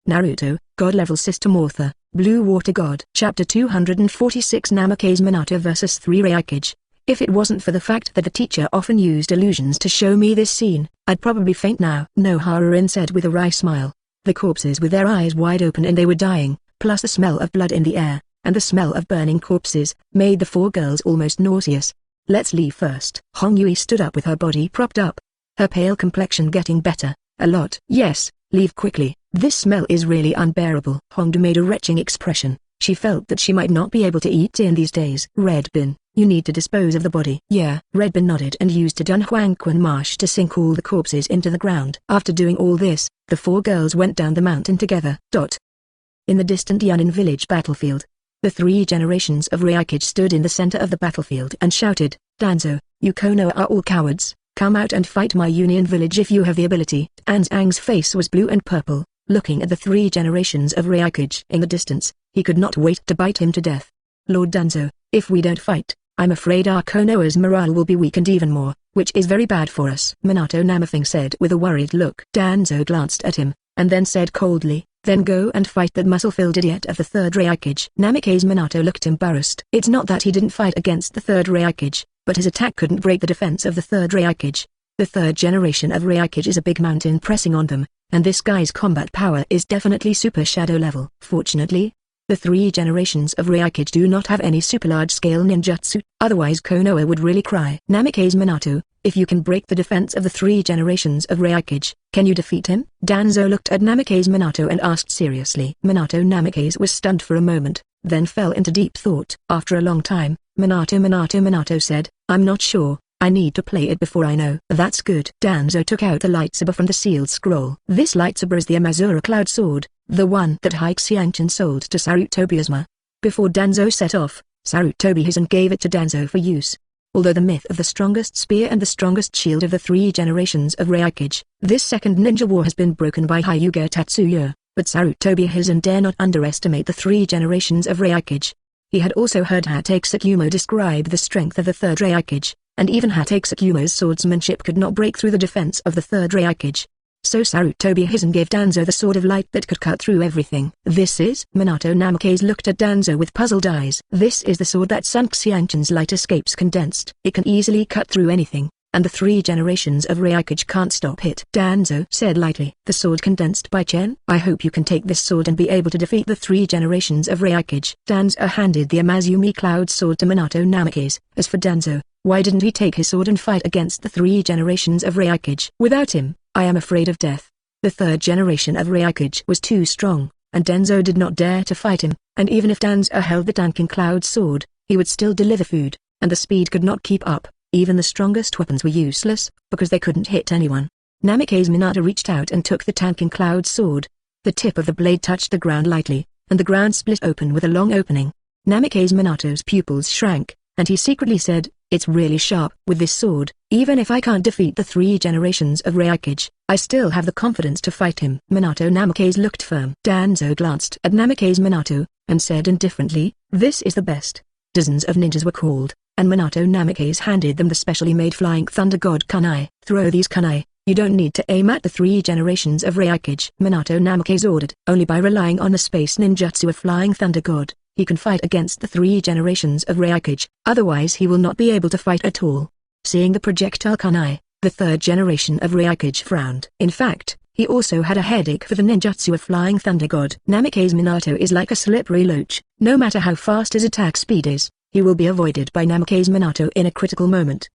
Naruto, God-level system author, Blue Water God. Chapter 246 Namikaze Minato vs 3 Raikage. If it wasn't for the fact that the teacher often used illusions to show me this scene, I'd probably faint now, no, Harem said with a wry smile. The corpses with their eyes wide open and they were dying, plus the smell of blood in the air, and the smell of burning corpses, made the 4 girls almost nauseous. Let's leave first. Hong Yui stood up with her body propped up. Her pale complexion getting better, a lot. Yes, leave quickly, this smell is really unbearable. Hongdu made a retching expression. She felt that she might not be able to eat in these days. Redbin, you need to dispose of the body. Yeah. Redbin nodded and used a Dunhuangquan marsh to sink all the corpses into the ground. After doing all this, the 4 girls went down the mountain together. In the distant Yunin village battlefield, the 3 generations of Raikage stood in the center of the battlefield and shouted, Danzo, you Konoha are all cowards, come out and fight my Union village if you have the ability. Anzang's face was blue and purple, looking at the 3 generations of Raikage in the distance. He could not wait to bite him to death. Lord Danzo, if we don't fight, I'm afraid our Konoha's morale will be weakened even more, which is very bad for us. Minato Namikaze said with a worried look. Danzo glanced at him, and then said coldly, then go and fight that muscle-filled idiot of the 3rd Raikage. Namikaze Minato looked embarrassed. It's not that he didn't fight against the 3rd Raikage, but his attack couldn't break the defense of the 3rd Raikage. The 3rd generation of Raikage is a big mountain pressing on them, and this guy's combat power is definitely super shadow level. Fortunately, the 3 generations of Raikage do not have any super large-scale ninjutsu, otherwise Konoha would really cry. Namikaze Minato, if you can break the defense of the 3 generations of Raikage, can you defeat him? Danzo looked at Namikaze Minato and asked seriously. Minato Namikaze was stunned for a moment, then fell into deep thought. After a long time, Minato said, I'm not sure, I need to play it before I know. That's good. Danzo took out the lightsaber from the sealed scroll. This lightsaber is the Amazura Cloud Sword, the one that Haixianchin sold to Sarutobi Asma. Before Danzo set off, Sarutobi Hizen gave it to Danzo for use. Although the myth of the strongest spear and the strongest shield of the 3 generations of Raikage, this second ninja war has been broken by Hyuga Tatsuya, but Sarutobi Hizen dare not underestimate the 3 generations of Raikage. He had also heard Hatake Tsukumo describe the strength of the 3rd Raikage, and even Hatake Tsukumo's swordsmanship could not break through the defense of the 3rd Raikage. So Sarutobi Hizen gave Danzo the sword of light that could cut through everything. This is? Minato Namikaze looked at Danzo with puzzled eyes. This is the sword that Sun Xianchin's light escapes condensed. It can easily cut through anything, and the 3 generations of Raikage can't stop it. Danzo said lightly. The sword condensed by Chen? I hope you can take this sword and be able to defeat the 3 generations of Raikage. Danzo handed the Amazumi Cloud Sword to Minato Namikaze. As for Danzo, why didn't he take his sword and fight against the 3 generations of Raikage? Without him, I am afraid of death. The 3rd generation of Raikage was too strong, and Danzo did not dare to fight him, and even if Danzo held the Dankin Cloud Sword, he would still deliver food, and the speed could not keep up. Even the strongest weapons were useless, because they couldn't hit anyone. Namikaze Minato reached out and took the Dankin Cloud Sword. The tip of the blade touched the ground lightly, and the ground split open with a long opening. Namikaze Minato's pupils shrank, and he secretly said, it's really sharp. With this sword, even if I can't defeat the 3 generations of Raikage, I still have the confidence to fight him. Minato Namikaze looked firm. Danzo glanced at Namikaze Minato, and said indifferently, this is the best. Dozens of ninjas were called, and Minato Namikaze handed them the specially made Flying Thunder God kunai. Throw these kunai, you don't need to aim at the 3 generations of Raikage. Minato Namikaze ordered. Only by relying on the space ninjutsu of Flying Thunder God, he can fight against the 3 generations of Raikage, otherwise he will not be able to fight at all. Seeing the projectile kunai, the 3rd generation of Raikage frowned. In fact, he also had a headache for the ninjutsu of Flying Thunder God. Namikaze Minato is like a slippery loach. No matter how fast his attack speed is, he will be avoided by Namikaze Minato in a critical moment.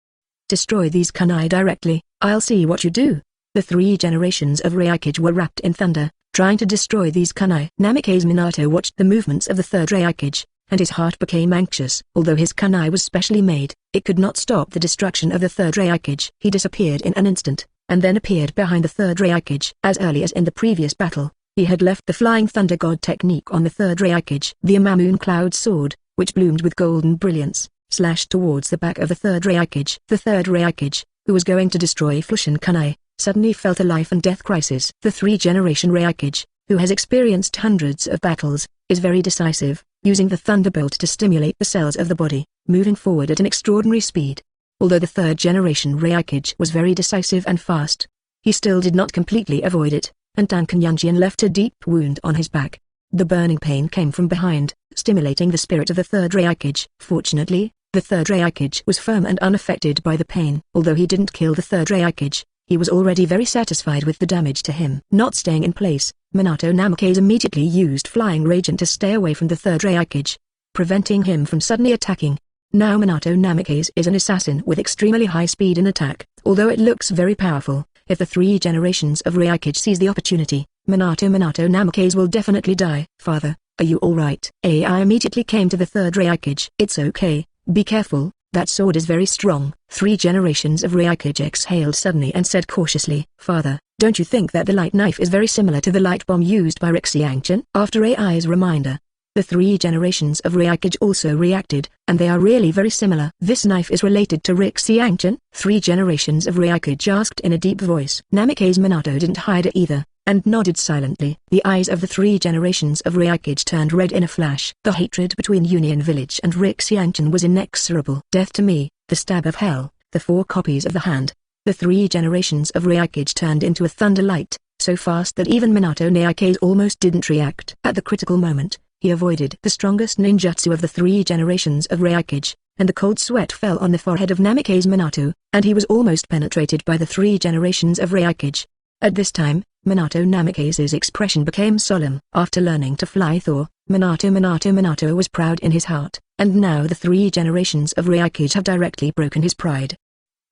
Destroy these kunai directly, I'll see what you do. The 3 generations of Raikage were wrapped in thunder, trying to destroy these kunai. Namikaze Minato watched the movements of the 3rd Raikage, and his heart became anxious. Although his kunai was specially made, it could not stop the destruction of the 3rd Raikage. He disappeared in an instant, and then appeared behind the 3rd Raikage. As early as in the previous battle, he had left the Flying Thunder God technique on the 3rd Raikage. The Amamoon Cloud Sword, which bloomed with golden brilliance, slashed towards the back of the 3rd Raikage. The 3rd Raikage, who was going to destroy Fushin kunai, suddenly felt a life and death crisis. The 3-generation Raikage, who has experienced hundreds of battles, is very decisive, using the thunderbolt to stimulate the cells of the body, moving forward at an extraordinary speed. Although the 3rd-generation Raikage was very decisive and fast, he still did not completely avoid it, and Tankanyunjian left a deep wound on his back. The burning pain came from behind, stimulating the spirit of the third Raikage. Fortunately, the third Raikage was firm and unaffected by the pain. Although he didn't kill the third Raikage, he was already very satisfied with the damage to him. Not staying in place, Minato Namikaze immediately used Flying Radiant to stay away from the third Raikage, preventing him from suddenly attacking. Now Minato Namikaze is an assassin with extremely high speed in attack. Although it looks very powerful, if the 3 generations of Raikage seize the opportunity, Minato Namikaze will definitely die. Father, are you alright? I immediately came to the third Raikage. It's okay, be careful, that sword is very strong. 3 generations of Raikage exhaled suddenly and said cautiously, Father, don't you think that the light knife is very similar to the light bomb used by Rixiangchen? After Ai's reminder, the 3 generations of Raikage also reacted, and they are really very similar. This knife is related to Rixiangchen? 3 generations of Raikage asked in a deep voice. Namikaze Minato didn't hide it either, and nodded silently. The eyes of the 3 generations of Raikage turned red in a flash. The hatred between Union Village and Rixiangchen was inexorable. Death to me, the stab of hell, the 4 copies of the hand. The 3 generations of Raikage turned into a thunder light, so fast that even Minato Namikaze almost didn't react. At the critical moment, he avoided the strongest ninjutsu of the 3 generations of Raikage, and the cold sweat fell on the forehead of Namikaze Minato, and he was almost penetrated by the 3 generations of Raikage. At this time, Minato Namikaze's expression became solemn. After learning to fly Thor, Minato was proud in his heart, and now the 3 generations of Raikage have directly broken his pride.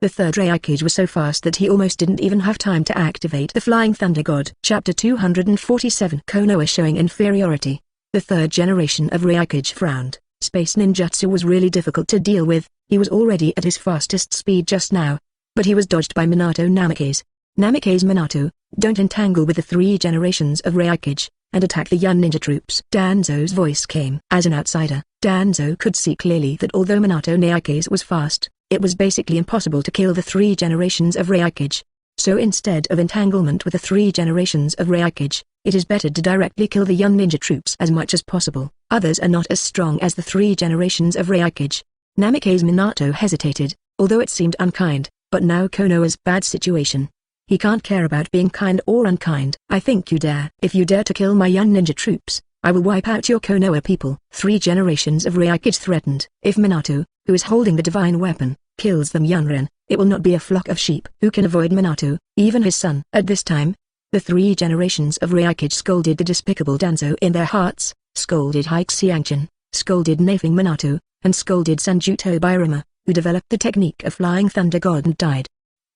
The third Raikage was so fast that he almost didn't even have time to activate the Flying Thunder God. Chapter 247 Konoha showing inferiority. The third generation of Raikage frowned. Space ninjutsu was really difficult to deal with. He was already at his fastest speed just now, but he was dodged by Minato Namikaze. Namikaze Minato, don't entangle with the 3 generations of Raikage, and attack the young ninja troops. Danzo's voice came. As an outsider, Danzo could see clearly that although Minato Namikaze was fast, it was basically impossible to kill the 3 generations of Raikage. So instead of entanglement with the 3 generations of Raikage, it is better to directly kill the young ninja troops as much as possible. Others are not as strong as the 3 generations of Raikage. Namikaze Minato hesitated, although it seemed unkind, but now Konoha's bad situation. He can't care about being kind or unkind. I think you dare. If you dare to kill my young ninja troops, I will wipe out your Konoha people. 3 generations of Raikage threatened. If Minato, who is holding the divine weapon, kills them Yunrin, it will not be a flock of sheep. Who can avoid Minato, even his son? At this time, the 3 generations of Raikage scolded the despicable Danzo in their hearts, scolded Rixiangchen, scolded Nafing Minato, and scolded Sanjuto Birama, who developed the technique of Flying Thunder God and died.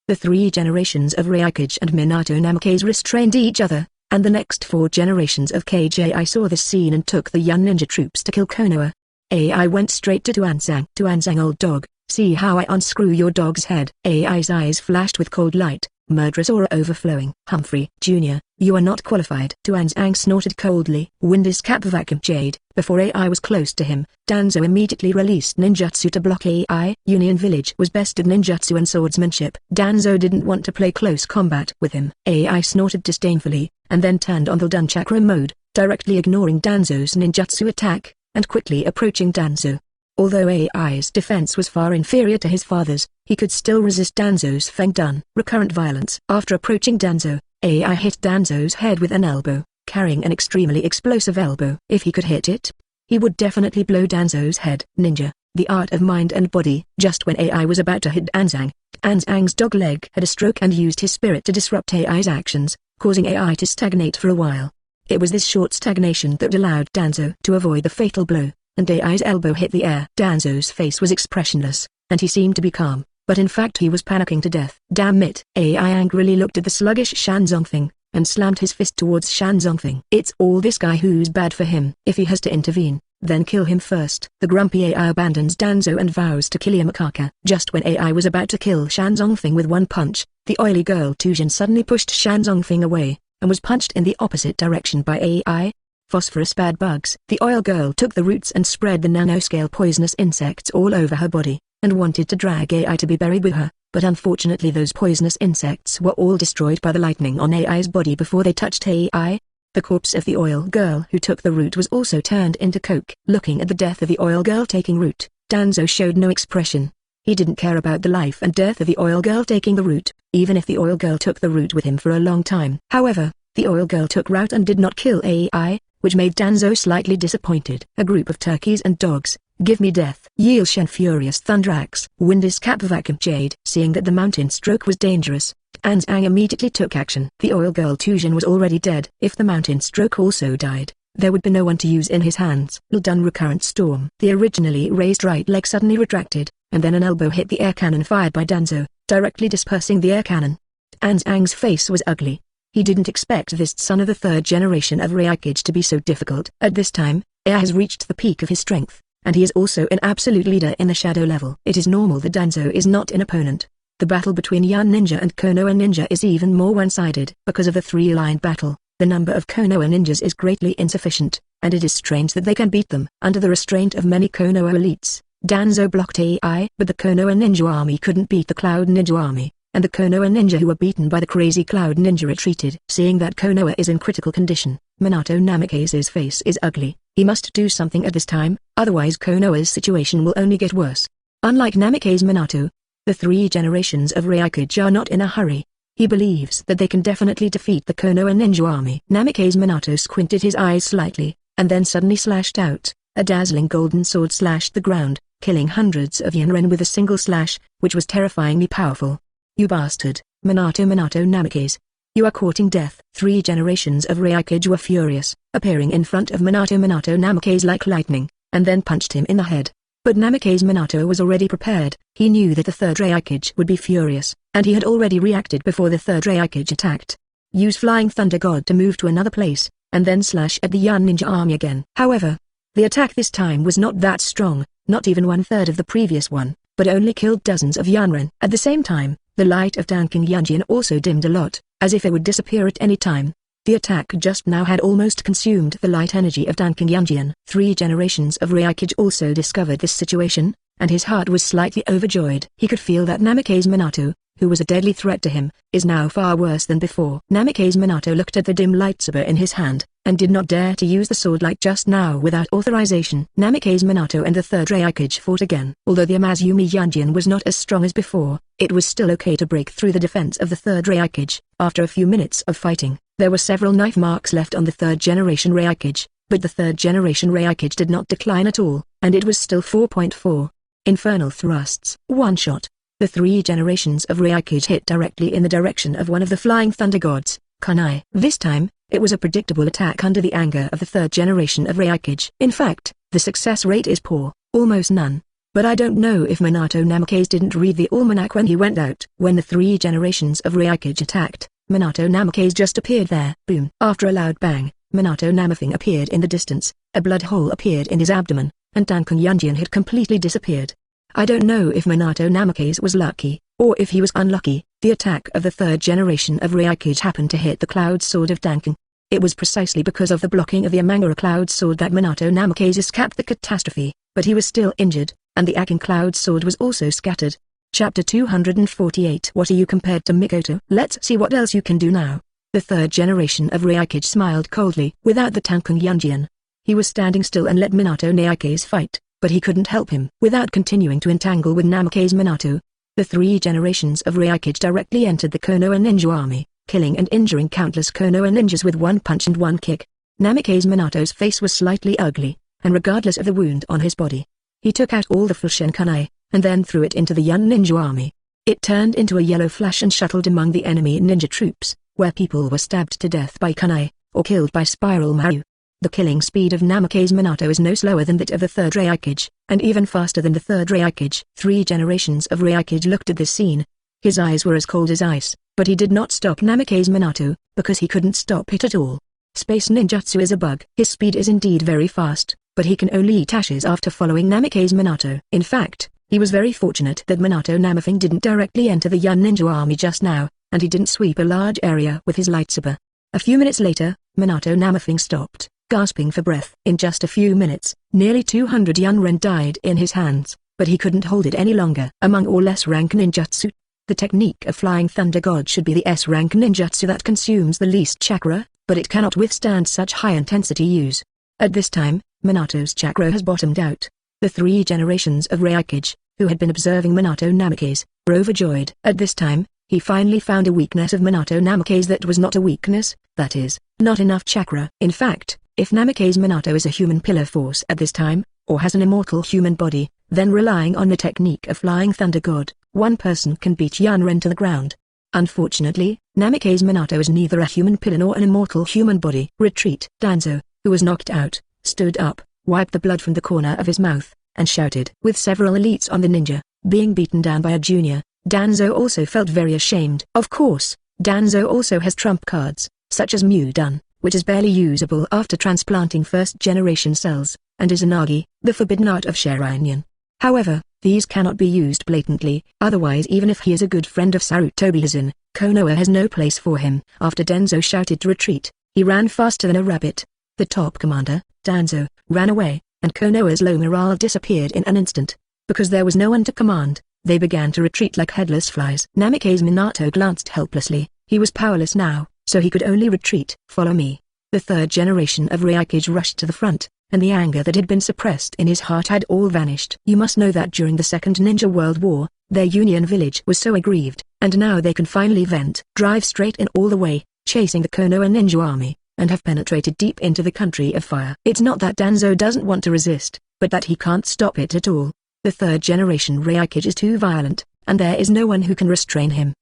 The 3 generations of Raikage and Minato Namikaze restrained each other, and the next 4 generations of KJI saw this scene and took the young ninja troops to kill Konoha. I went straight to Tuanzang. Tuanzang, old dog, see how I unscrew your dog's head. Ai's eyes flashed with cold light, murderous aura overflowing. Humphrey, Jr., you are not qualified. Tuanzang snorted coldly. Wind his cap vacuum jade. Before Ai was close to him, Danzo immediately released ninjutsu to block Ai. Union Village was best at ninjutsu and swordsmanship. Danzo didn't want to play close combat with him. Ai snorted disdainfully, and then turned on the Dunchakra mode, directly ignoring Danzo's ninjutsu attack, and quickly approaching Danzo. Although Ai's defense was far inferior to his father's, he could still resist Danzo's Feng Dun. Recurrent violence. After approaching Danzo, Ai hit Danzo's head with an elbow, carrying an extremely explosive elbow. If he could hit it, he would definitely blow Danzo's head. Ninja, the art of mind and body. Just when Ai was about to hit Danzang, Danzang's dog leg had a stroke and used his spirit to disrupt Ai's actions, causing Ai to stagnate for a while. It was this short stagnation that allowed Danzo to avoid the fatal blow, and Ai's elbow hit the air. Danzo's face was expressionless, and he seemed to be calm, but in fact he was panicking to death. Damn it! Ai angrily looked at the sluggish Shan Zongfeng, and slammed his fist towards Shan Zongfeng. It's all this guy who's bad for him. If he has to intervene, then kill him first. The grumpy Ai abandons Danzo and vows to kill Yamakaka. Just when Ai was about to kill Shan Zongfeng with one punch, the oily girl Tujin suddenly pushed Shan Zongfeng away, and was punched in the opposite direction by Ai. Phosphorus bad bugs. The oil girl took the roots and spread the nanoscale poisonous insects all over her body, and wanted to drag Ai to be buried with her, but unfortunately those poisonous insects were all destroyed by the lightning on Ai's body before they touched Ai. The corpse of the oil girl who took the root was also turned into coke. Looking at the death of the oil girl taking root, Danzo showed no expression. He didn't care about the life and death of the oil girl taking the root, even if the oil girl took the root with him for a long time. However, The oil girl took route and did not kill AI, which made Danzo slightly disappointed. A group of turkeys and dogs, give me death. Yilshan furious thunderaxe. Wind's cap vacuum jade. Seeing that the mountain stroke was dangerous, Anzang immediately took action. The oil girl Tujin was already dead. If the mountain stroke also died, there would be no one to use in his hands. Done recurrent storm. The originally raised right leg suddenly retracted, and then an elbow hit the air cannon fired by Danzo, directly dispersing the air cannon. Anzang's face was ugly. He didn't expect this son of the third generation of Raikage to be so difficult. At this time, Air has reached the peak of his strength, and he is also an absolute leader in the shadow level. It is normal that Danzo is not an opponent. The battle between Yan Ninja and Konoha Ninja is even more one-sided. Because of the three-lined battle, the number of Konoha ninjas is greatly insufficient, and it is strange that they can beat them. Under the restraint of many Konoha elites, Danzo blocked AI, but the Konoha ninja army couldn't beat the Cloud Ninja army, and the Konoha ninja who were beaten by the crazy Cloud Ninja retreated. Seeing that Konoha is in critical condition, Minato Namikaze's face is ugly. He must do something at this time, otherwise Konoha's situation will only get worse. Unlike Namikaze Minato, the three generations of Raikage are not in a hurry. He believes that they can definitely defeat the Konoha ninja army. Namikaze Minato squinted his eyes slightly, and then suddenly slashed out. A dazzling golden sword slashed the ground, killing hundreds of Yanren with a single slash, which was terrifyingly powerful. You bastard, Minato Namikaze. You are courting death. Three generations of Raikage were furious, appearing in front of Minato Namikaze like lightning, and then punched him in the head. But Namikaze Minato was already prepared. He knew that the third Raikage would be furious, and he had already reacted before the third Raikage attacked. Use Flying Thunder God to move to another place, and then slash at the Yan Ninja army again. However, the attack this time was not that strong, not even one-third of the previous one, but only killed dozens of Yanren. At the same time, the light of Danking Yunjin also dimmed a lot, as if it would disappear at any time. The attack just now had almost consumed the light energy of Danking Yunjin. Three generations of Raikage also discovered this situation, and his heart was slightly overjoyed. He could feel that Namikaze Minato, who was a deadly threat to him, is now far worse than before. Namikaze Minato looked at the dim lightsaber in his hand, and did not dare to use the sword like just now without authorization. Namikaze Minato and the third Raikage fought again. Although the Amazumi Yunjin was not as strong as before, it was still okay to break through the defense of the third Raikage. After a few minutes of fighting, there were several knife marks left on the third generation Raikage, but the third generation Raikage did not decline at all, and it was still 4.4. Infernal thrusts. One shot. The three generations of Raikage hit directly in the direction of one of the Flying Thunder Gods, Kunai. This time, it was a predictable attack under the anger of the third generation of Raikage. In fact, the success rate is poor, almost none. But I don't know if Minato Namikaze didn't read the almanac when he went out. When the three generations of Raikage attacked, Minato Namikaze just appeared there. Boom. After a loud bang, Minato Namikaze appeared in the distance, a blood hole appeared in his abdomen, and Danking Yunjin had completely disappeared. I don't know if Minato Namikaze was lucky, or if he was unlucky. The attack of the third generation of Raikage happened to hit the Cloud Sword of Danking. It was precisely because of the blocking of the Amangara Cloud Sword that Minato Namikaze escaped the catastrophe, but he was still injured, and the Akin Cloud Sword was also scattered. Chapter 248. What are you compared to Mikoto? Let's see what else you can do now. The third generation of Raikage smiled coldly. Without the Danking Yunjin, he was standing still and let Minato Namikaze fight, but he couldn't help him. Without continuing to entangle with Namikaze Minato, the three generations of Raikage directly entered the Konoha ninja army, killing and injuring countless Konoha ninjas with one punch and one kick. Namikaze Minato's face was slightly ugly, and regardless of the wound on his body, he took out all the Fushin Kunai, and then threw it into the Yun ninja army. It turned into a yellow flash and shuttled among the enemy ninja troops, where people were stabbed to death by kunai, or killed by spiral maru. The killing speed of Namikaze Minato is no slower than that of the third Raikage, and even faster than the third Raikage. Three generations of Raikage looked at this scene. His eyes were as cold as ice, but he did not stop Namikaze Minato, because he couldn't stop it at all. Space ninjutsu is a bug. His speed is indeed very fast, but he can only eat ashes after following Namikaze Minato. In fact, he was very fortunate that Minato Namikaze didn't directly enter the Yun ninja army just now, and he didn't sweep a large area with his lightsaber. A few minutes later, Minato Namikaze stopped, gasping for breath. In just a few minutes, nearly 200 Yunren died in his hands, but he couldn't hold it any longer. Among all S-rank ninjutsu, the technique of Flying Thunder God should be the S-rank ninjutsu that consumes the least chakra, but it cannot withstand such high-intensity use. At this time, Minato's chakra has bottomed out. The three generations of Raikage, who had been observing Minato Namikaze, were overjoyed. At this time, He finally found a weakness of Minato Namikaze that was not a weakness, that is, not enough chakra. In fact, if Namikaze Minato is a human pillar force at this time, or has an immortal human body, then relying on the technique of Flying Thunder God, one person can beat Yanren to the ground. Unfortunately, Namikaze Minato is neither a human pillar nor an immortal human body. Retreat. Danzo, who was knocked out, stood up, wiped the blood from the corner of his mouth, and shouted. With several elites on the ninja, being beaten down by a junior, Danzo also felt very ashamed. Of course, Danzo also has trump cards, such as Mudan, which is barely usable after transplanting first-generation cells, and Izanagi, the forbidden art of Sharingan. However, these cannot be used blatantly, otherwise even if he is a good friend of Sarutobi, Konoha has no place for him. After Danzo shouted to retreat, he ran faster than a rabbit. The top commander, Danzo, ran away, and Konoha's low morale disappeared in an instant. Because there was no one to command, they began to retreat like headless flies. Namikaze Minato glanced helplessly. He was powerless now, so he could only retreat. Follow me. The third generation of Raikage rushed to the front, and the anger that had been suppressed in his heart had all vanished. You must know that during the Second Ninja World War, their Union village was so aggrieved, and now they can finally vent. Drive straight in all the way, chasing the Konoha ninja army, and have penetrated deep into the country of fire. It's not that Danzo doesn't want to resist, but that he can't stop it at all. The third generation Raikage is too violent, and there is no one who can restrain him.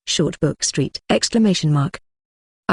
Short Book Street! I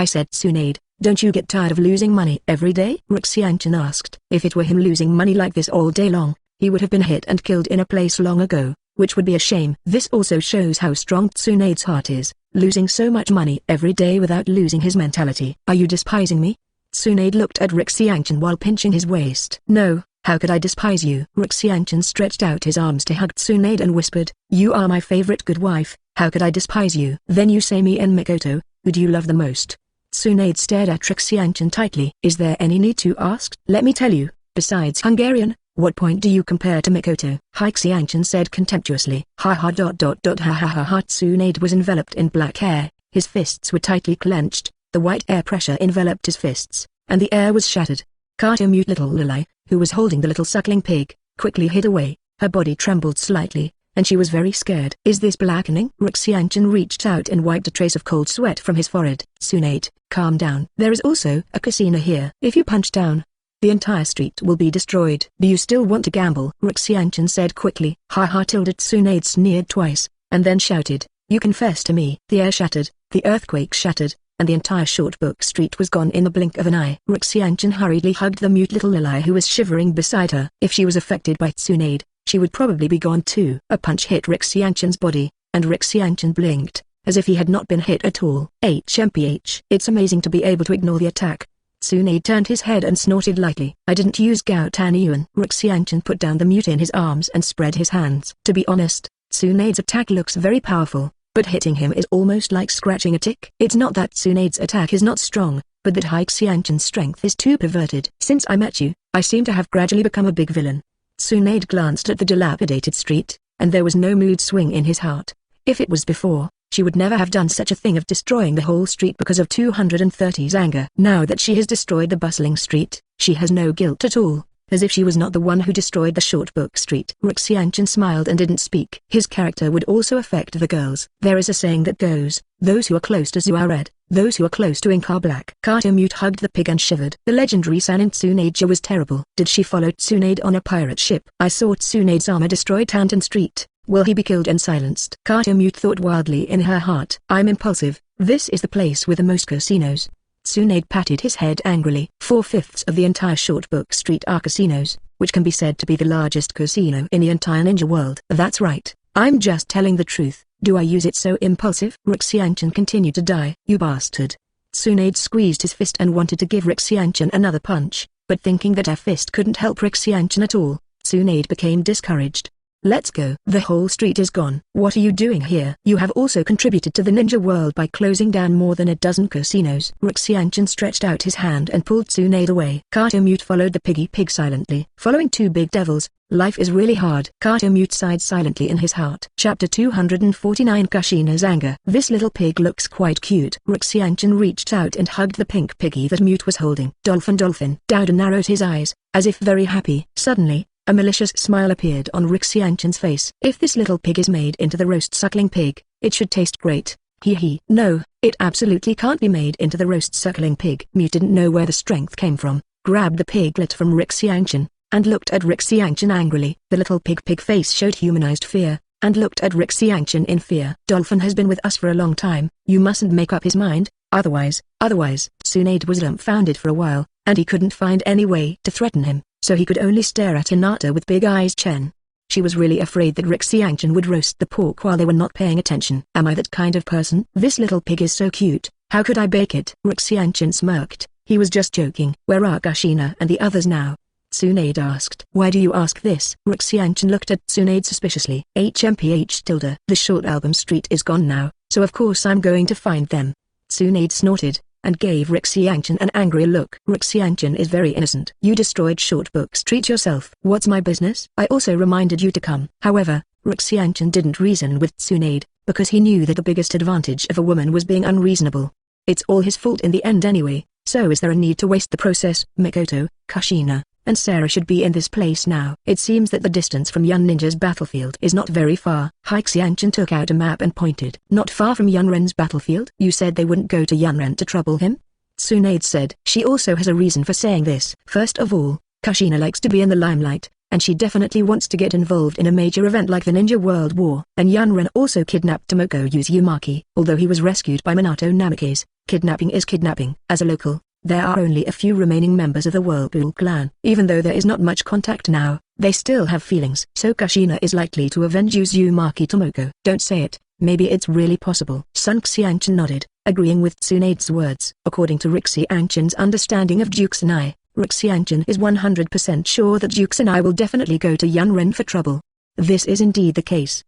said, Tsunade, don't you get tired of losing money every day? Xianchen asked. If it were him losing money like this all day long, he would have been hit and killed in a place long ago, which would be a shame. This also shows how strong Tsunade's heart is, losing so much money every day without losing his mentality. Are you despising me? Tsunade looked at Xianchen while pinching his waist. No. How could I despise you? Xianchen stretched out his arms to hug Tsunade and whispered, you are my favorite good wife, how could I despise you? Then you say me and Mikoto, who do you love the most? Tsunade stared at Xianchen tightly. Is there any need to ask? Let me tell you, besides Hungarian, what point do you compare to Mikoto? Xianchen said contemptuously. Ha ha. Tsunade was enveloped in black hair, his fists were tightly clenched, the white air pressure enveloped his fists, and the air was shattered. Cartomute little Lily, who was holding the little suckling pig, quickly hid away. Her body trembled slightly, and she was very scared. Is this blackening? Xianchen reached out and wiped a trace of cold sweat from his forehead. Tsunade, calm down. There is also a casino here. If you punch down, the entire street will be destroyed. Do you still want to gamble? Xianchen said quickly. Ha ha. Tsunade sneered twice, and then shouted, you confess to me. The air shattered, the earthquake shattered, and the entire Short Book Street was gone in the blink of an eye. Xianchen hurriedly hugged the mute little Lily who was shivering beside her. If she was affected by Tsunade, she would probably be gone too. A punch hit Xianchen's body, and Xianchen blinked, as if he had not been hit at all. HMPH. It's amazing to be able to ignore the attack. Tsunade turned his head and snorted lightly. I didn't use Gao Tanyuan. Xianchen put down the mute in his arms and spread his hands. To be honest, Tsunade's attack looks very powerful, but hitting him is almost like scratching a tick. It's not that Tsunade's attack is not strong, but that Xianchen's strength is too perverted. Since I met you, I seem to have gradually become a big villain. Tsunade glanced at the dilapidated street, and there was no mood swing in his heart. If it was before, she would never have done such a thing of destroying the whole street because of 230's anger. Now that she has destroyed the bustling street, she has no guilt at all, as if she was not the one who destroyed the Short Book Street. Xianchen smiled and didn't speak. His character would also affect the girls. There is a saying that goes, those who are close to Zu are red, those who are close to Ink are black. Cartomute hugged the pig and shivered. The legendary Sanin Tsunadeja was terrible. Did she follow Tsunade on a pirate ship? I saw Tsunade's armor destroy Tantan Street. Will he be killed and silenced? Cartomute thought wildly in her heart. I'm impulsive. This is the place with the most casinos. Tsunade patted his head angrily. 4/5 of the entire Short Book Street are casinos, which can be said to be the largest casino in the entire ninja world. That's right. I'm just telling the truth. Do I use it so impulsive? Xianchen continued to die. You bastard. Tsunade squeezed his fist and wanted to give Xianchen another punch, but thinking that her fist couldn't help Xianchen at all, Tsunade became discouraged. Let's go. The whole street is gone. What are you doing here? You have also contributed to the ninja world by closing down more than a dozen casinos. Xianchen stretched out his hand and pulled Tsunade away. Cartomute followed the pig silently. Following two big devils, life is really hard. Cartomute sighed silently in his heart. Chapter 249 Kushina's Anger. This little pig looks quite cute. Xianchen reached out and hugged the pink piggy that Mute was holding. Dolphin. Dowden narrowed his eyes, as if very happy. Suddenly, A malicious smile appeared on Rixianchen's face. If this little pig is made into the roast-suckling pig, it should taste great. Hee hee. No, it absolutely can't be made into the roast-suckling pig. Mew didn't know where the strength came from, grabbed the piglet from Rixianchen, and looked at Rixianchen angrily. The little pig face showed humanized fear, and looked at Rixianchen in fear. Dolphin has been with us for a long time, you mustn't make up his mind, otherwise. Tsunade was dumbfounded for a while, and he couldn't find any way to threaten him, so he could only stare at Hinata with big eyes. Chen. She was really afraid that Rixianchen would roast the pork while they were not paying attention. Am I that kind of person? This little pig is so cute, how could I bake it? Rixianchen smirked, he was just joking. Where are Kushina and the others now? Tsunade asked. Why do you ask this? Rixianchen looked at Tsunade suspiciously. HMPH. The short album street is gone now, so of course I'm going to find them. Tsunade snorted, and gave Rixianchen an angry look. Rixianchen is very innocent. You destroyed Short Book Street yourself. What's my business? I also reminded you to come. However, Rixianchen didn't reason with Tsunade, because he knew that the biggest advantage of a woman was being unreasonable. It's all his fault in the end anyway, so is there a need to waste the process? Mikoto, Kushina, and Sarah should be in this place now. It seems that the distance from Yun Ninja's battlefield is not very far. Rixianchen took out a map and pointed. Not far from Yunren's battlefield? You said they wouldn't go to Yunren to trouble him? Tsunade said. She also has a reason for saying this. First of all, Kushina likes to be in the limelight, and she definitely wants to get involved in a major event like the Ninja World War. And Yunren also kidnapped Tomoko Uzumaki. Although he was rescued by Minato Namikaze, kidnapping is kidnapping. As a local, there are only a few remaining members of the Whirlpool clan. Even though there is not much contact now, they still have feelings. So Kushina is likely to avenge Uzumaki Tomoko. Don't say it, maybe it's really possible. Sun Xianchen nodded, agreeing with Tsunade's words. According to Rixianchen's understanding of Juxinai, Rixianchen is 100% sure that Juxinai will definitely go to Yunren for trouble. This is indeed the case.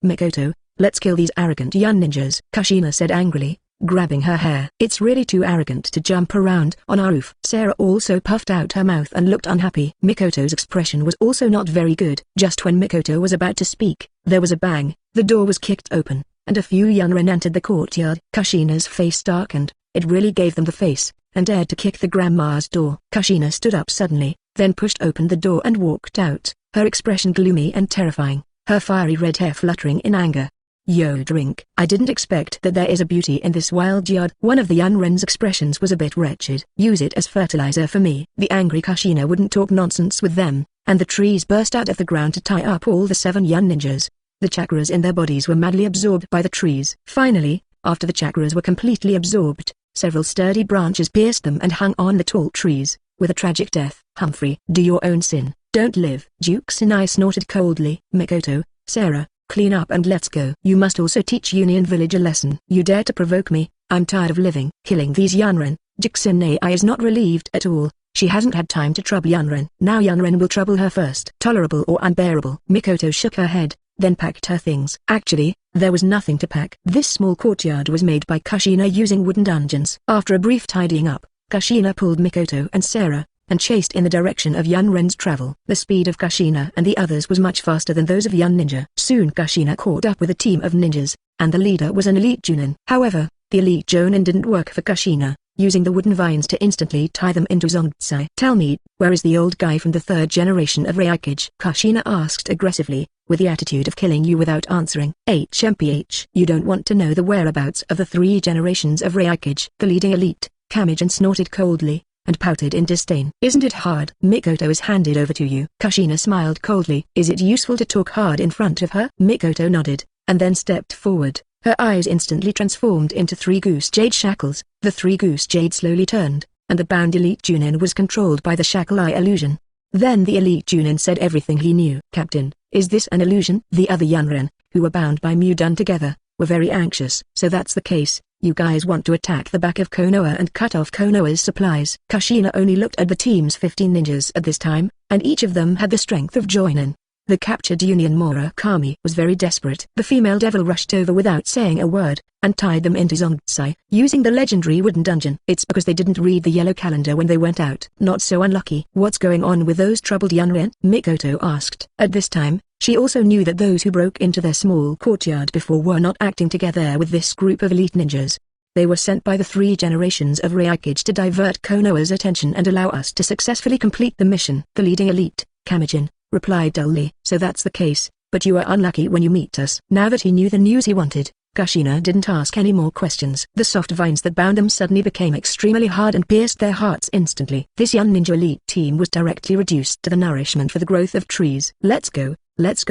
Mikoto, let's kill these arrogant Yun ninjas, Kushina said angrily, grabbing her hair. It's really too arrogant to jump around on our roof. Sarah also puffed out her mouth and looked unhappy. Mikoto's expression was also not very good. Just when Mikoto was about to speak, there was a bang, the door was kicked open, and a few Yunren entered the courtyard. Kushina's face darkened, it really gave them the face, and dared to kick the grandma's door. Kushina stood up suddenly, then pushed open the door and walked out, her expression gloomy and terrifying, her fiery red hair fluttering in anger. Yo, drink. I didn't expect that there is a beauty in this wild yard. One of the Yunren's expressions was a bit wretched. Use it as fertilizer for me. The angry Kushina wouldn't talk nonsense with them, and the trees burst out of the ground to tie up all the 7 Yun ninjas. The chakras in their bodies were madly absorbed by the trees. Finally, after the chakras were completely absorbed, several sturdy branches pierced them and hung on the tall trees, with a tragic death. Humphrey, do your own sin, don't live. Juxinai snorted coldly. Mikoto, Sarah, clean up and let's go. You must also teach Union Village a lesson. You dare to provoke me, I'm tired of living. Killing these Yunren. Juxinai is not relieved at all. She hasn't had time to trouble Yunren. Now Yunren will trouble her first. Tolerable or unbearable? Mikoto shook her head, then packed her things. Actually, there was nothing to pack. This small courtyard was made by Kushina using wooden dungeons. After a brief tidying up, Kushina pulled Mikoto and Sarah, and chased in the direction of Yunren's travel. The speed of Kushina and the others was much faster than those of Yun Ninja. Soon Kushina caught up with a team of ninjas, and the leader was an elite Junin. However, the elite Jonin didn't work for Kushina, using the wooden vines to instantly tie them into Zongtsai. Tell me, where is the old guy from the 3rd generation of Raikage? Kushina asked aggressively, with the attitude of killing you without answering. HMPH. You don't want to know the whereabouts of the 3 generations of Raikage. The leading elite, Kamijan snorted coldly, and pouted in disdain. Isn't it hard? Mikoto is handed over to you. Kushina smiled coldly. Is it useful to talk hard in front of her? Mikoto nodded, and then stepped forward. Her eyes instantly transformed into 3 goose jade shackles. The 3 goose jade slowly turned, and the bound elite Junin was controlled by the shackle eye illusion. Then the elite Junin said everything he knew. Captain, is this an illusion? The other Yunren, who were bound by Mu done together, were very anxious. So that's the case. You guys want to attack the back of Konoha and cut off Konoha's supplies. Kushina only looked at the team's 15 ninjas at this time, and each of them had the strength of Joinin. The captured Union Murakami was very desperate. The female devil rushed over without saying a word, and tied them into Zongtsai, using the legendary wooden dungeon. It's because they didn't read the yellow calendar when they went out. Not so unlucky. What's going on with those troubled Yunren? Mikoto asked. At this time, she also knew that those who broke into their small courtyard before were not acting together with this group of elite ninjas. They were sent by the 3 generations of Raikage to divert Konoha's attention and allow us to successfully complete the mission. The leading elite, Kamijin replied dully. So that's the case, but you are unlucky when you meet us. Now that he knew the news he wanted, Kushina didn't ask any more questions. The soft vines that bound them suddenly became extremely hard and pierced their hearts instantly. This young ninja elite team was directly reduced to the nourishment for the growth of trees. Let's go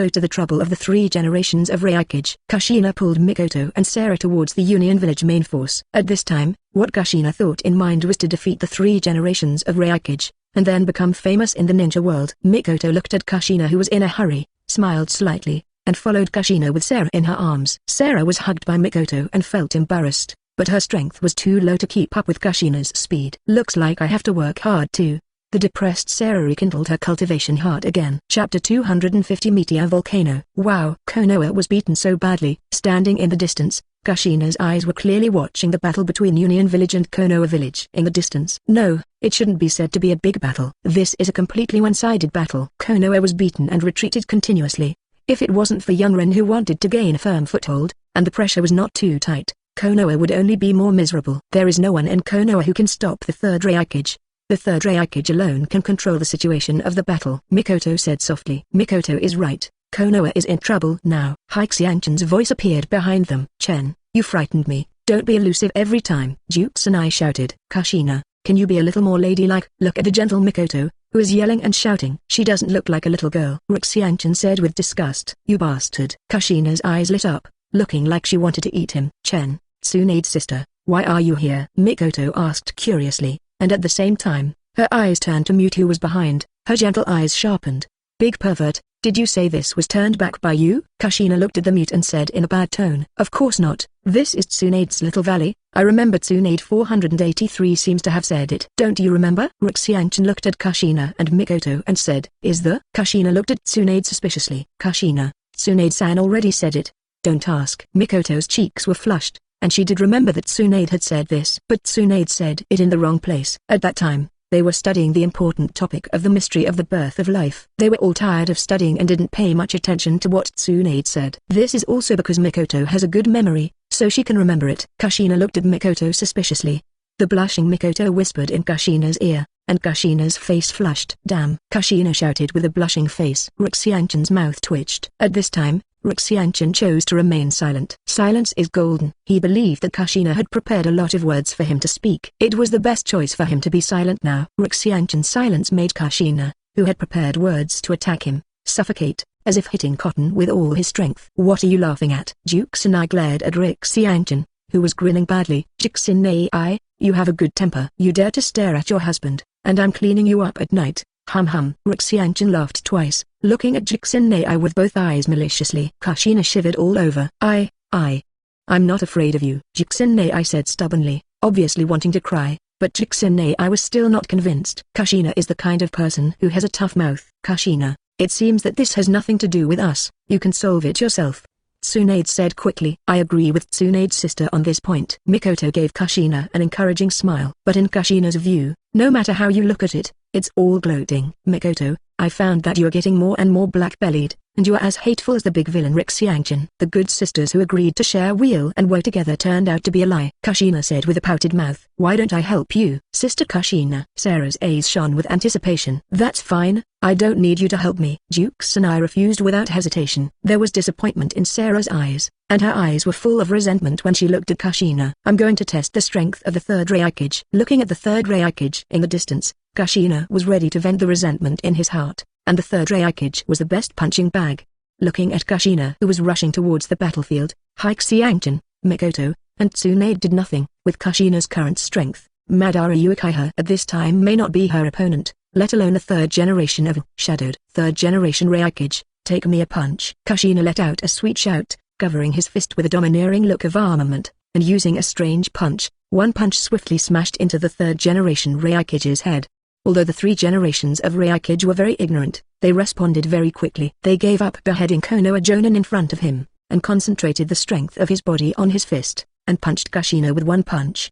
to the trouble of the 3 generations of Raikage. Kushina pulled Mikoto and Sarah towards the Union Village main force. At this time, what Kushina thought in mind was to defeat the 3 generations of Raikage, and then become famous in the ninja world. Mikoto looked at Kushina, who was in a hurry, smiled slightly, and followed Kushina with Sarah in her arms. Sarah was hugged by Mikoto and felt embarrassed, but her strength was too low to keep up with Kushina's speed. Looks like I have to work hard too. The depressed Sarah rekindled her cultivation heart again. Chapter 250 Meteor Volcano. Wow! Konoha was beaten so badly. Standing in the distance, Kushina's eyes were clearly watching the battle between Union Village and Konoha Village. In the distance. No, it shouldn't be said to be a big battle. This is a completely one-sided battle. Konoha was beaten and retreated continuously. If it wasn't for young Ren who wanted to gain a firm foothold, and the pressure was not too tight, Konoha would only be more miserable. There is no one in Konoha who can stop the 3rd Raikage. The 3rd Raikage alone can control the situation of the battle. Mikoto said softly. Mikoto is right. Konoha is in trouble now. Haixianchen's voice appeared behind them. Chen, you frightened me. Don't be elusive every time. Jukes and I shouted. Kushina, can you be a little more ladylike? Look at the gentle Mikoto, who is yelling and shouting. She doesn't look like a little girl. Haixianchen said with disgust. You bastard. Kushina's eyes lit up, looking like she wanted to eat him. Chen, Tsunade's sister, why are you here? Mikoto asked curiously, and at the same time, her eyes turned to Mute, who was behind. Her gentle eyes sharpened. Big pervert, did you say this was turned back by you? Kushina looked at the Mute and said in a bad tone. Of course not. This is Tsunade's little valley. I remember Tsunade 483 seems to have said it. Don't you remember? Haixianchen looked at Kushina and Mikoto and said, is the? Kushina looked at Tsunade suspiciously. Kushina, Tsunade-san already said it. Don't ask. Mikoto's cheeks were flushed, and she did remember that Tsunade had said this. But Tsunade said it in the wrong place. At that time, they were studying the important topic of the mystery of the birth of life. They were all tired of studying and didn't pay much attention to what Tsunade said. This is also because Mikoto has a good memory, so she can remember it. Kushina looked at Mikoto suspiciously. The blushing Mikoto whispered in Kushina's ear, and Kushina's face flushed. Damn! Kushina shouted with a blushing face. Haixianchen's mouth twitched. At this time, Haixianchen chose to remain silent. Silence is golden. He believed that Kushina had prepared a lot of words for him to speak. It was the best choice for him to be silent now. Haixianchen's silence made Kushina, who had prepared words to attack him, suffocate, as if hitting cotton with all his strength. What are you laughing at? Jukes and I glared at Haixianchen, who was grinning badly. Jixin-ai, you have a good temper. You dare to stare at your husband, and I'm cleaning you up at night. Hum hum. Haixianchen laughed twice, looking at Jixin-ai with both eyes maliciously. Kushina shivered all over. I'm not afraid of you. Jixin-ai said stubbornly, obviously wanting to cry, but Jixin-ai was still not convinced. Kushina is the kind of person who has a tough mouth. Kushina, it seems that this has nothing to do with us. You can solve it yourself. Tsunade said quickly. I agree with Tsunade's sister on this point. Mikoto gave Kushina an encouraging smile. But in Kushina's view, no matter how you look at it, it's all gloating. Mikoto, I found that you are getting more and more black-bellied, and you are as hateful as the big villain Haixianchen. The good sisters who agreed to share weal and woe together turned out to be a lie. Kushina said with a pouted mouth. Why don't I help you? Sister Kushina. Sarah's eyes shone with anticipation. That's fine, I don't need you to help me. Jukes and I refused without hesitation. There was disappointment in Sarah's eyes, and her eyes were full of resentment when she looked at Kushina. I'm going to test the strength of the 3rd Raikage. Looking at the 3rd Raikage in the distance, Kushina was ready to vent the resentment in his heart, and the 3rd Raikage was the best punching bag. Looking at Kushina, who was rushing towards the battlefield, Haixianchen, Mikoto, and Tsunade did nothing. With Kushina's current strength, Madara Uchiha at this time may not be her opponent, let alone a 3rd generation of shadowed 3rd generation Raikage. Take me a punch. Kushina let out a sweet shout, covering his fist with a domineering look of armament, and using a strange punch, one punch swiftly smashed into the 3rd generation Raikage's head. Although the 3 generations of Raikage were very ignorant, they responded very quickly. They gave up beheading Konoha Jonin in front of him, and concentrated the strength of his body on his fist, and punched Kushina with one punch.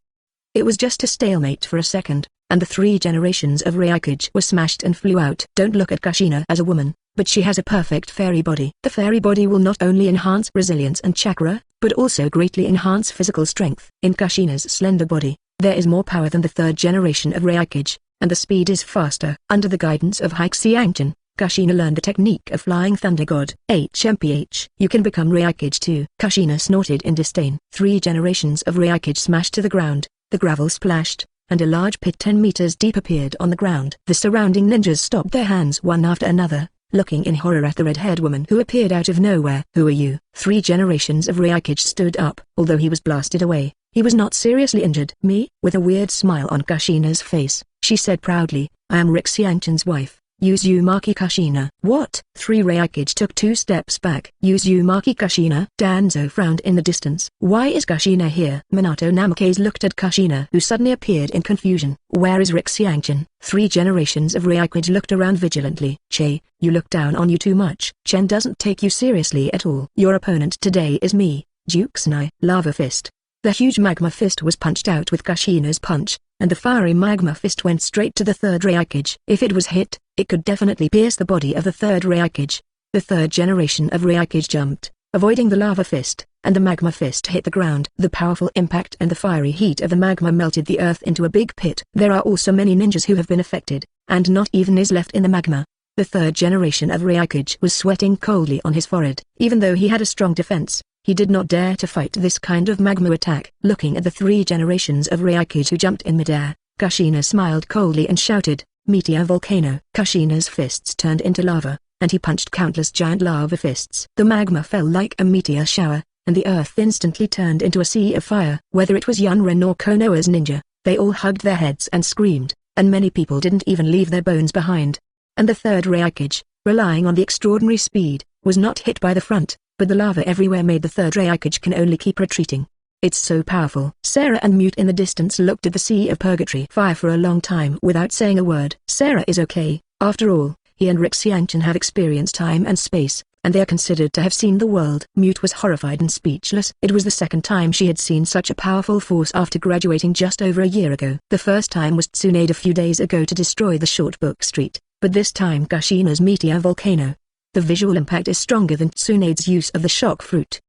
It was just a stalemate for a second, and the 3 generations of Raikage were smashed and flew out. Don't look at Kushina as a woman, but she has a perfect fairy body. The fairy body will not only enhance resilience and chakra, but also greatly enhance physical strength. In Kushina's slender body, there is more power than the 3rd generation of Raikage, and the speed is faster. Under the guidance of Haixianchen, Kushina learned the technique of Flying Thunder God. HMPH. You can become Raikage too. Kushina snorted in disdain. 3 generations of Raikage smashed to the ground, the gravel splashed, and a large pit 10 meters deep appeared on the ground. The surrounding ninjas stopped their hands one after another, looking in horror at the red-haired woman who appeared out of nowhere. Who are you? 3 generations of Raikage stood up. Although he was blasted away, he was not seriously injured. Me? With a weird smile on Kushina's face, she said proudly, I am Xianchen's wife, Uzumaki Kushina. What? 3 Raikage took 2 steps back. Uzumaki Kushina? Danzo frowned in the distance. Why is Kushina here? Minato Namikaze looked at Kushina who suddenly appeared in confusion. Where is Xianchen? 3 generations of Raikage looked around vigilantly. Che, you look down on you too much. Chen doesn't take you seriously at all. Your opponent today is me, Juxnai. Lava Fist. The huge magma fist was punched out with Kushina's punch, and the fiery magma fist went straight to the 3rd Raikage. If it was hit, it could definitely pierce the body of the 3rd Raikage. The 3rd generation of Raikage jumped, avoiding the lava fist, and the magma fist hit the ground. The powerful impact and the fiery heat of the magma melted the earth into a big pit. There are also many ninjas who have been affected, and not even is left in the magma. The 3rd generation of Raikage was sweating coldly on his forehead. Even though he had a strong defense, he did not dare to fight this kind of magma attack. Looking at the 3 generations of Raikage who jumped in midair, Kushina smiled coldly and shouted, Meteor Volcano. Kushina's fists turned into lava, and he punched countless giant lava fists. The magma fell like a meteor shower, and the earth instantly turned into a sea of fire. Whether it was Yunren or Konoha's ninja, they all hugged their heads and screamed, and many people didn't even leave their bones behind. And the 3rd Raikage, relying on the extraordinary speed, was not hit by the front, but the lava everywhere made the 3rd Raikage can only keep retreating. It's so powerful. Sarah and Mute in the distance looked at the Sea of Purgatory fire for a long time without saying a word. Sarah is okay, after all, he and Xianchen have experienced time and space, and they are considered to have seen the world. Mute was horrified and speechless. It was the second time she had seen such a powerful force after graduating just over a year ago. The first time was Tsunade a few days ago to destroy the short book street, but this time Kushina's Meteor Volcano. The visual impact is stronger than Tsunade's use of the shock fruit.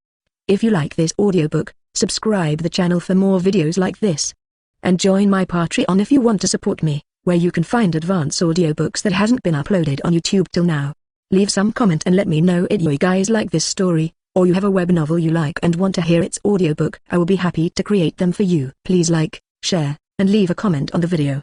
If you like this audiobook, subscribe the channel for more videos like this. And join my Patreon if you want to support me, where you can find advanced audiobooks that hasn't been uploaded on YouTube till now. Leave some comment and let me know if you guys like this story, or you have a web novel you like and want to hear its audiobook. I will be happy to create them for you. Please like, share, and leave a comment on the video.